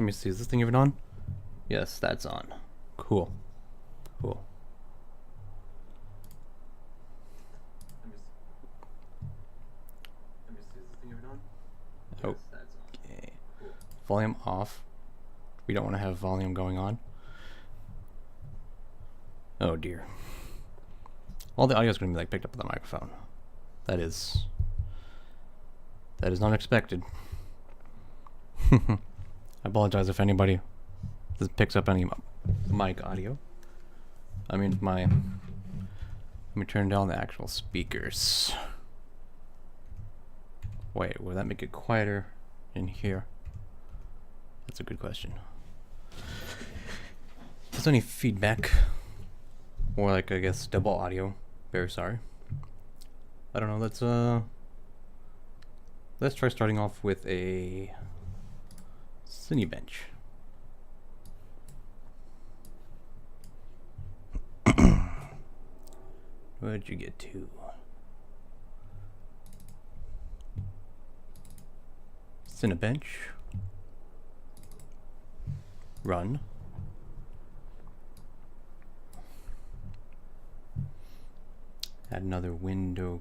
Let me see, is this thing even on? Yes, that's on. Cool. Cool. Let me see, is this thing even on? Oh. Yes, that's on. Okay. Cool. Volume off. We don't want to have volume going on. Oh dear. All the audio is going to be like picked up with the microphone. That is not expected. I apologize if anybody picks up any mic audio. I mean, let me turn down the actual speakers. Wait, will that make it quieter in here? That's a good question. If there's any feedback, or like, I guess, double audio, very sorry. I don't know, let's try starting off with a Cinebench. Where'd you get to? Cinebench. Run. Add another window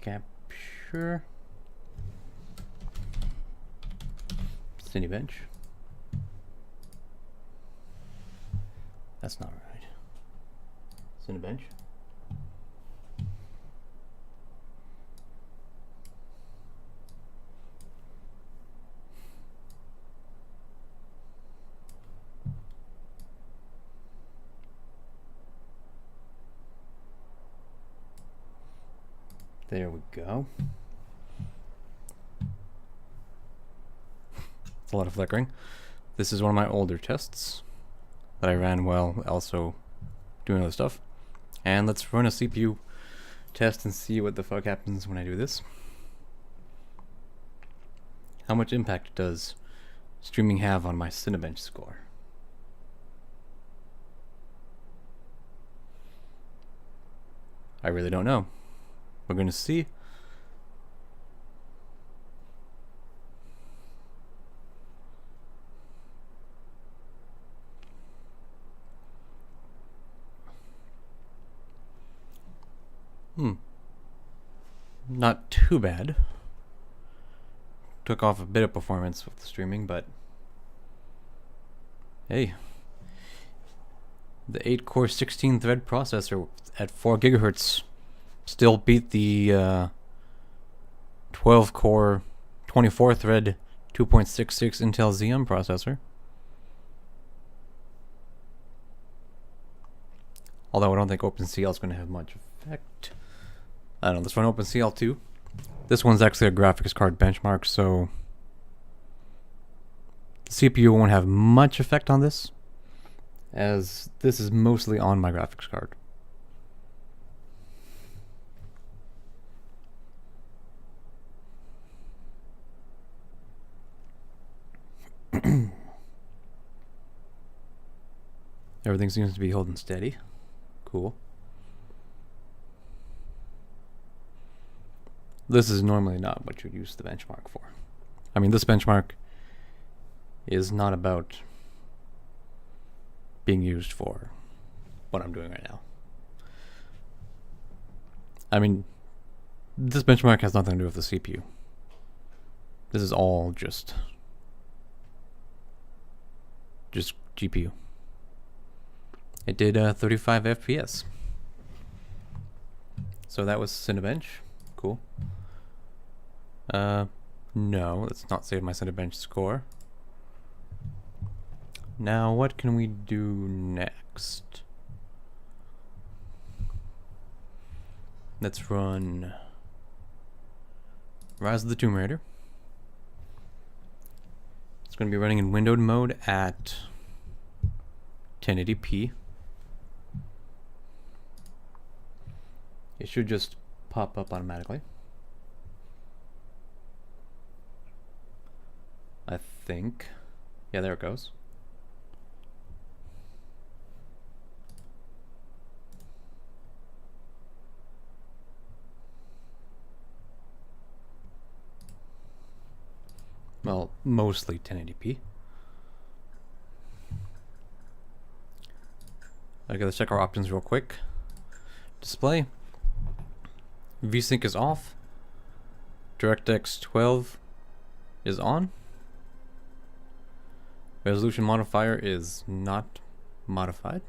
capture. Cinebench. That's not right. Cinebench. There we go. It's a lot of flickering. This is one of my older tests that I ran while also doing other stuff. And let's run a CPU test and see what the fuck happens when I do this. How much impact does streaming have on my Cinebench score? I really don't know. We're going to see. Not too bad. Took off a bit of performance with the streaming, but hey, the 8-core 16-thread processor at 4 gigahertz still beat the 12-core 24-thread 2.66 Intel Xeon processor. Although I don't think OpenCL is going to have much effect. I don't know, let's run OpenCL 2. This one's actually a graphics card benchmark, so the CPU won't have much effect on this, as this is mostly on my graphics card. Everything seems to be holding steady. Cool. This is normally not what you use the benchmark for. I mean, this benchmark is not about being used for what I'm doing right now. I mean, this benchmark has nothing to do with the CPU. This is all just GPU. It did 35 FPS. So that was Cinebench. Cool. No, let's not save my Cinebench score. Now, what can we do next? Let's run Rise of the Tomb Raider. It's going to be running in windowed mode at 1080p. It should just pop up automatically. I think. Yeah, there it goes. Well, mostly 1080p. Okay, let's check our options real quick. Display. VSync is off. DirectX 12 is on. Resolution modifier is not modified.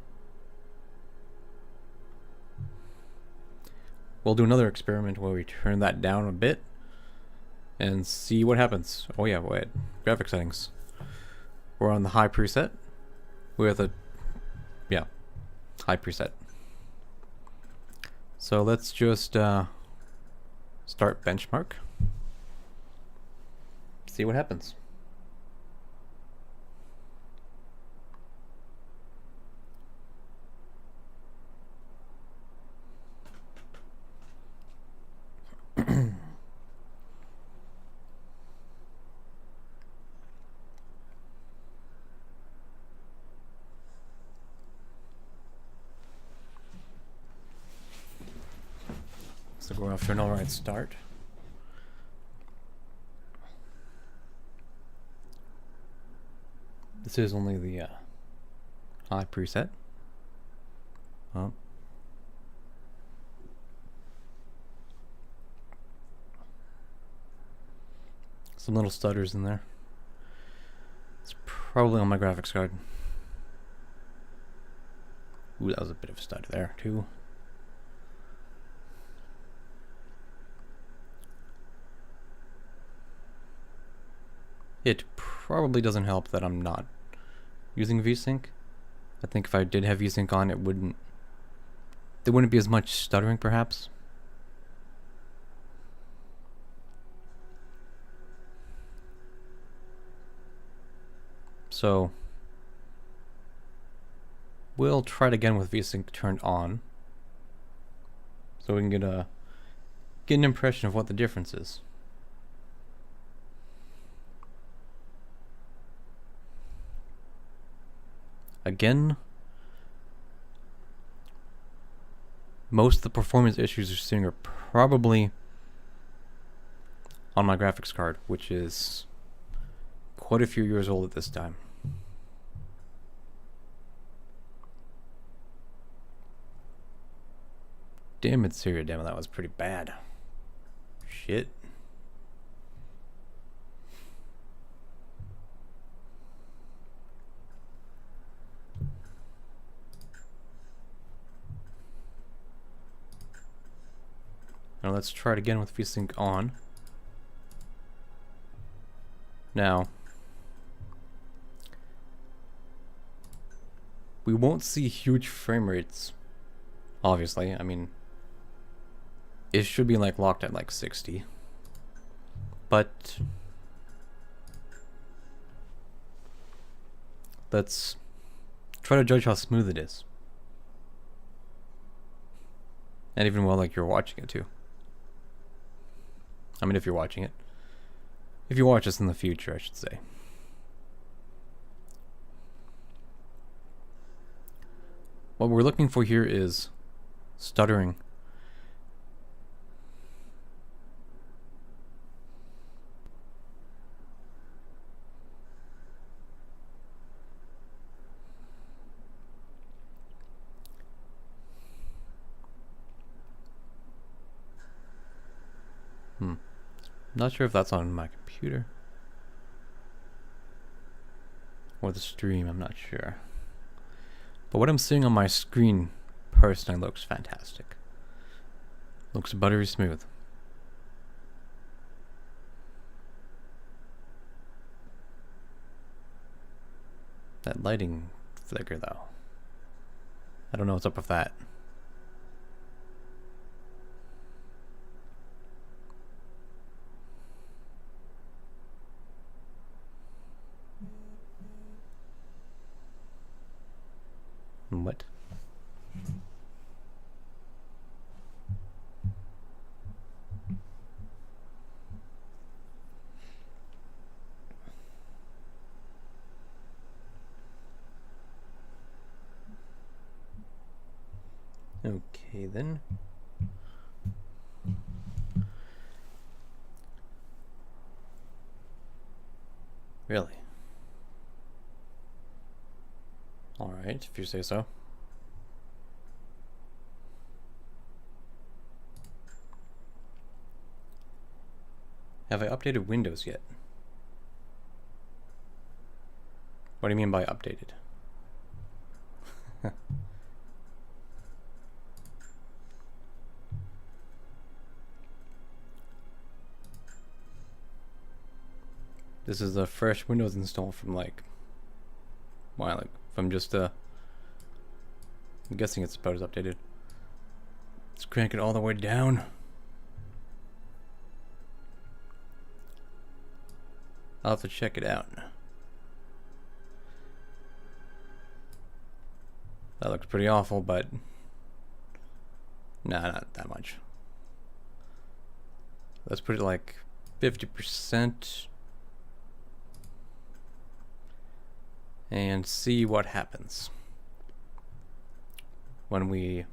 We'll do another experiment where we turn that down a bit and see what happens. Oh yeah, wait. Graphic settings. We're on the high preset with a, yeah, high preset. So let's just start benchmark. See what happens. So we're off to an alright start. This is only the high preset. Oh. Some little stutters in there. It's probably on my graphics card. Ooh, that was a bit of a stutter there too. It probably doesn't help that I'm not using VSync. I think if I did have VSync on, there wouldn't be as much stuttering, perhaps. So we'll try it again with VSync turned on, so we can get an impression of what the difference is. Again, most of the performance issues you're seeing are probably on my graphics card, which is quite a few years old at this time. Damn it, Syria, damn it, that was pretty bad. Shit. Now let's try it again with VSync on. Now, we won't see huge frame rates, obviously. I mean, it should be like locked at like 60. But let's try to judge how smooth it is. And even while like you're watching it too. I mean, if you're watching it. If you watch this in the future, I should say. What we're looking for here is stuttering. Not sure if that's on my computer or the stream, I'm not sure. But what I'm seeing on my screen personally looks fantastic. Looks buttery smooth. That lighting flicker though. I don't know what's up with that. What? Okay then. Really? Alright, if you say so. Have I updated Windows yet? What do you mean by updated? This is a fresh Windows install from like, wow, like from just I'm guessing it's about as updated. Let's crank it all the way down. I'll have to check it out. That looks pretty awful, but nah, not that much. Let's put it like 50% and see what happens when we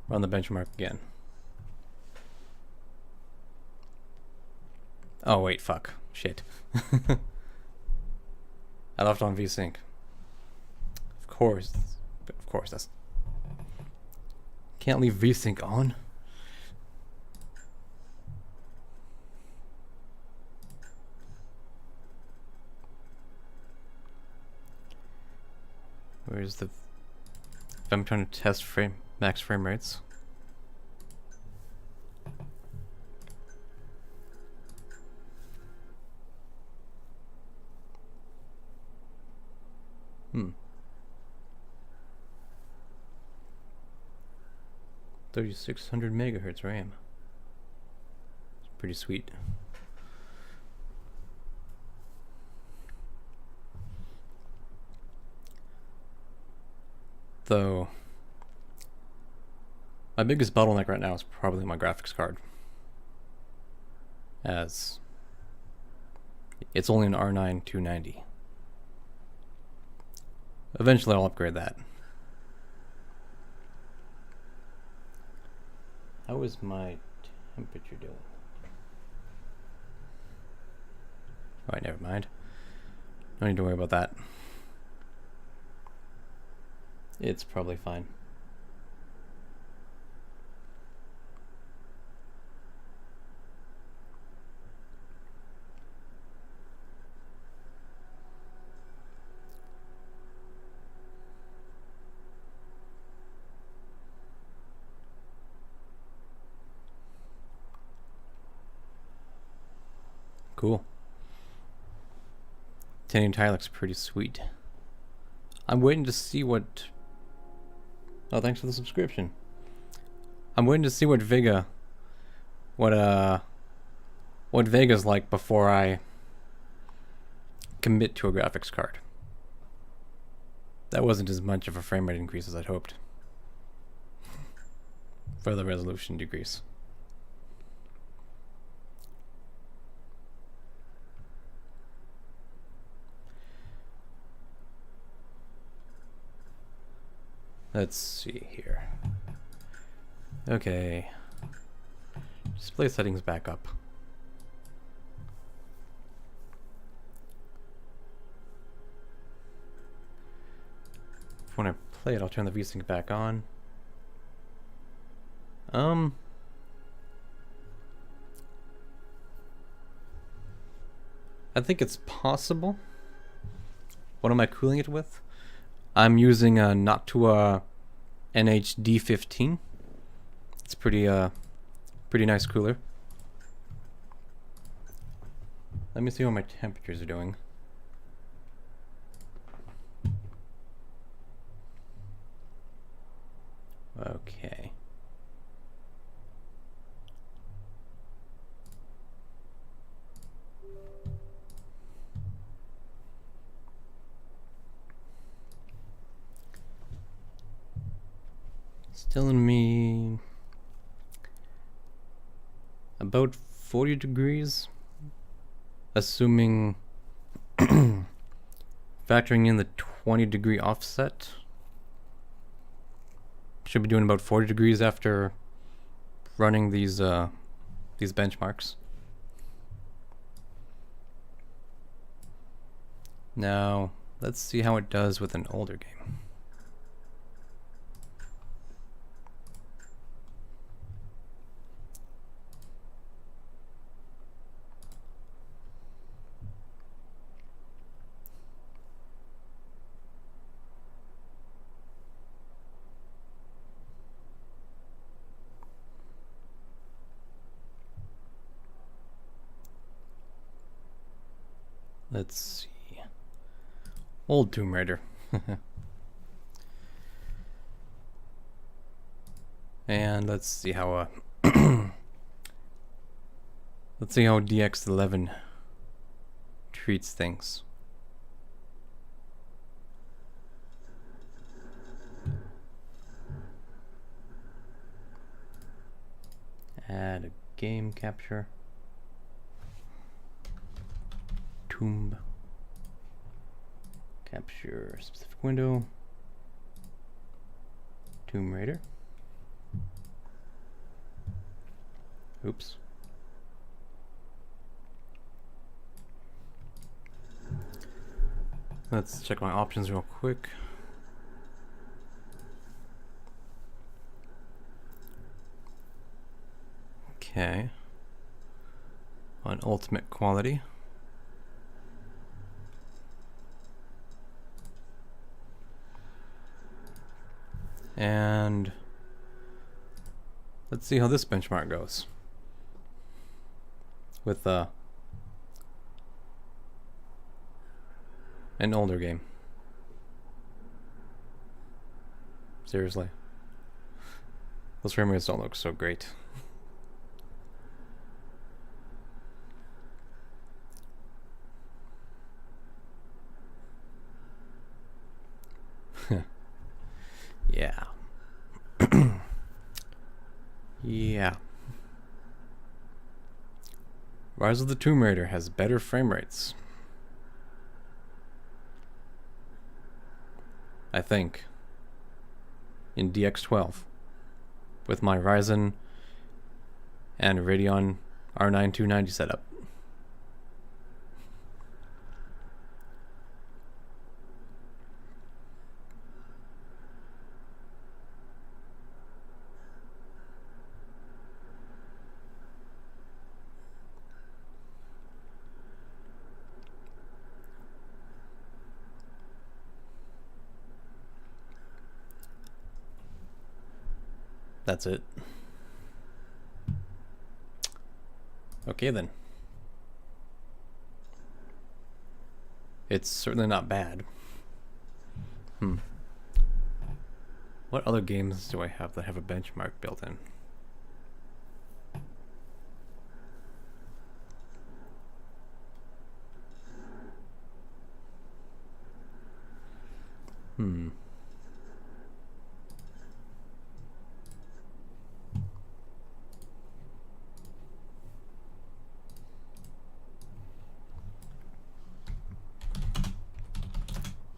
run the benchmark again. Oh wait, fuck. Shit. I left on VSync. Of course, that's... Can't leave VSync on. Where's the... If I'm trying to test max frame rates. Hmm. 3600 megahertz RAM. It's pretty sweet. Though, my biggest bottleneck right now is probably my graphics card, as it's only an R9 290. Eventually I'll upgrade that. How is my temperature doing? Alright, never mind. No need to worry about that. It's probably fine. Cool. Titanium tire looks pretty sweet. I'm waiting to see what... Oh, thanks for the subscription. I'm waiting to see what Vega's like before I commit to a graphics card. That wasn't as much of a frame rate increase as I'd hoped. For the resolution decrease. Let's see here. Okay. Display settings back up. When I play it, I'll turn the VSync back on. I think it's possible. What am I cooling it with? I'm using a Noctua NHD15. It's pretty nice cooler. Let me see what my temperatures are doing. Okay. It's telling me about 40 degrees, assuming factoring in the 20-degree offset. Should be doing about 40 degrees after running these benchmarks. Now, let's see how it does with an older game. Let's see. Old Tomb Raider. And let's see how let's see how DX11 treats things. Add a game capture. Tomb. Capture specific window. Tomb Raider. Oops. Let's check my options real quick. Okay. On ultimate quality. And let's see how this benchmark goes with an older game. Seriously, those frame rates don't look so great. Yeah. Yeah. Rise of the Tomb Raider has better frame rates, I think, in DX12 with my Ryzen and Radeon R9 290 setup. That's it. Okay then. It's certainly not bad. What other games do I have that have a benchmark built in?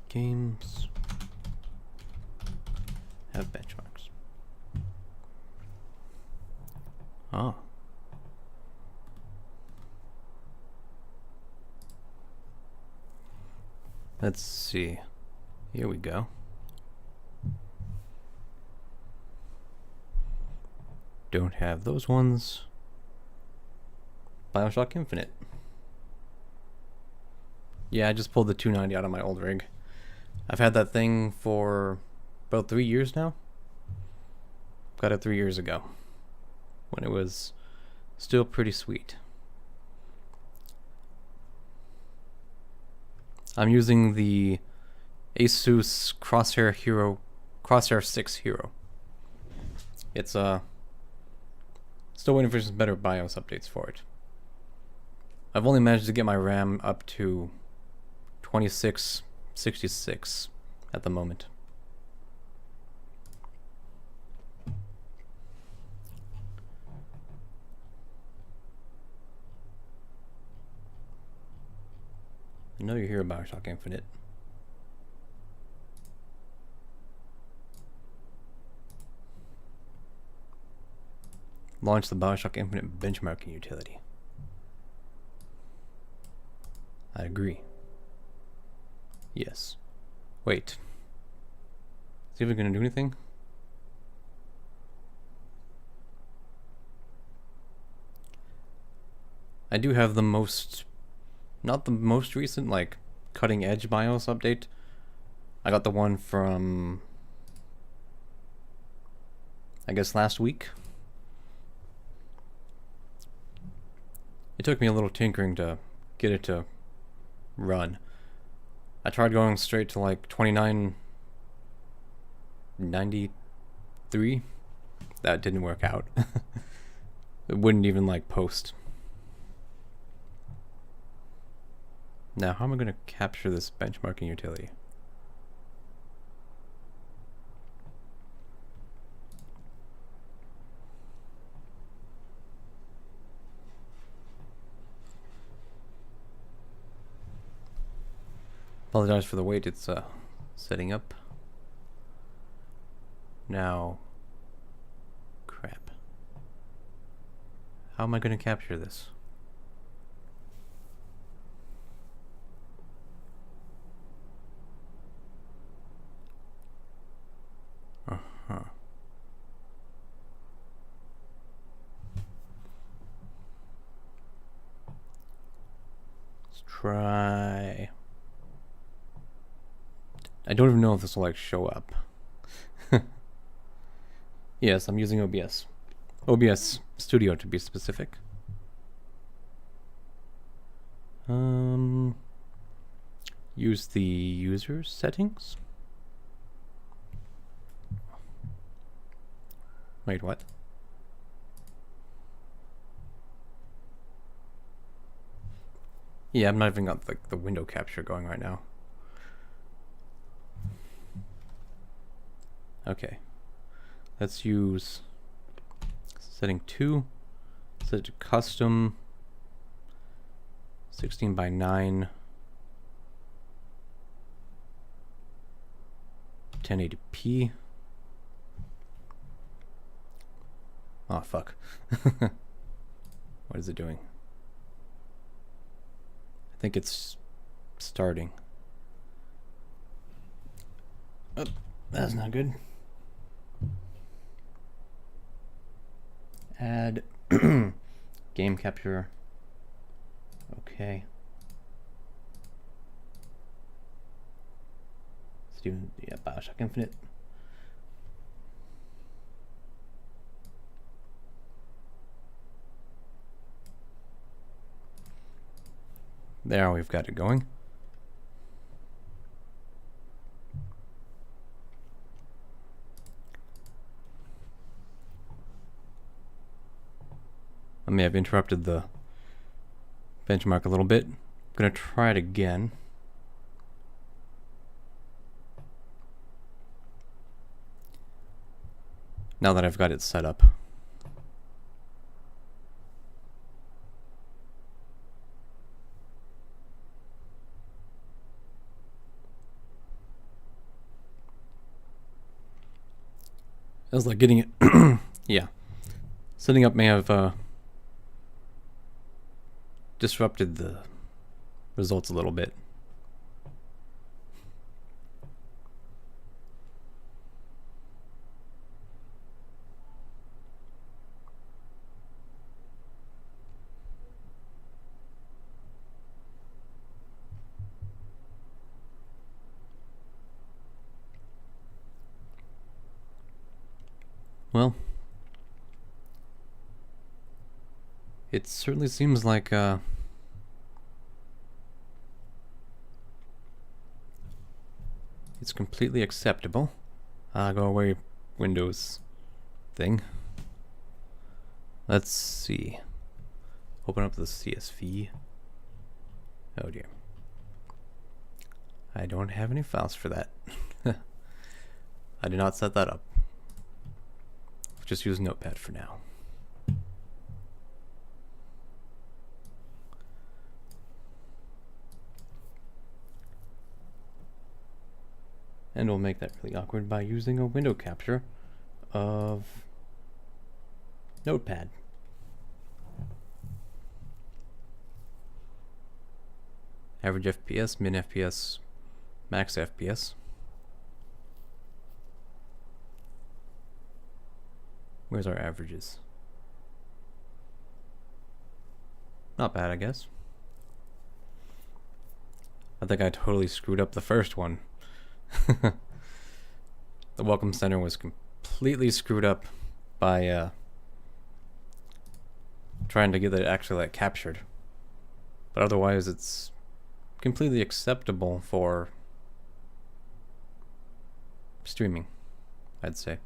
Games have benchmarks. Oh. Let's see. Here we go. Don't have those ones. BioShock Infinite. Yeah, I just pulled the 290 out of my old rig. I've had that thing for about 3 years now. Got it 3 years ago, when it was still pretty sweet. I'm using the Asus Crosshair 6 Hero. It's still waiting for some better BIOS updates for it. I've only managed to get my RAM up to 2666 at the moment. I know you hear about BioShock Infinite. Launch the BioShock Infinite benchmarking utility. I agree. Yes. Wait. Is it even gonna do anything? I do have the most, not the most recent, like, cutting edge BIOS update. I got the one from, I guess, last week. It took me a little tinkering to get it to run. I tried going straight to like 2993. That didn't work out. It wouldn't even like post. Now, how am I going to capture this benchmarking utility? Apologize for the wait, it's setting up. Now, crap. How am I going to capture this? Uh-huh. Let's try... I don't even know if this will like show up. Yes, I'm using OBS. OBS Studio to be specific. Use the user settings. Wait, what? Yeah, I'm not even got like the window capture going right now. Okay, let's use setting 2, set it to custom 16:9 1080p. Oh fuck. What is it doing? I think it's starting. Oh, that's not good. Add game capture. Okay. Let's do Bioshock Infinite. There, we've got it going. I may have interrupted the benchmark a little bit. I'm gonna try it again. Now that I've got it set up. It was like getting it. Yeah. Setting up may have disrupted the results a little bit. Well, it certainly seems like it's completely acceptable. Go away, Windows thing. Let's see. Open up the CSV. Oh dear. I don't have any files for that. I did not set that up. Just use Notepad for now. And we'll make that really awkward by using a window capture of Notepad. Average FPS, min FPS, max FPS. Where's our averages? Not bad, I guess. I think I totally screwed up the first one. The welcome center was completely screwed up by trying to get it actually like captured. But otherwise it's completely acceptable for streaming, I'd say.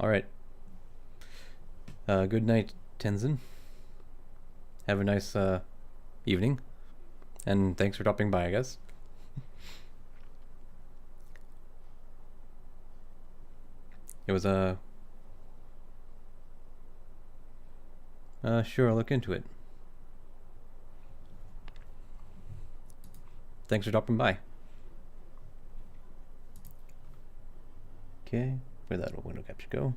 Alright. Good night, Tenzin. Have a nice evening. And thanks for dropping by, I guess. It was a... sure, I'll look into it. Thanks for dropping by. Okay, where'd that window capture go?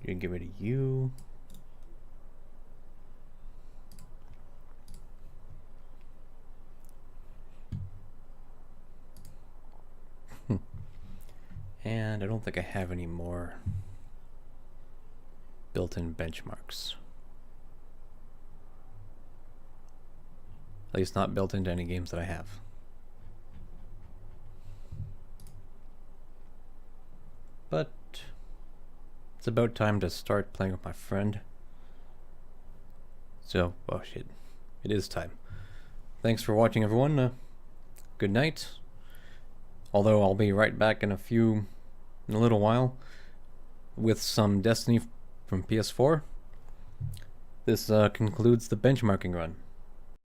You can get rid of you. And I don't think I have any more built-in benchmarks. At least not built into any games that I have. But it's about time to start playing with my friend. So, oh shit, it is time. Thanks for watching, everyone. Good night. Although I'll be right back in a little while with some Destiny from PS4. This concludes the benchmarking run.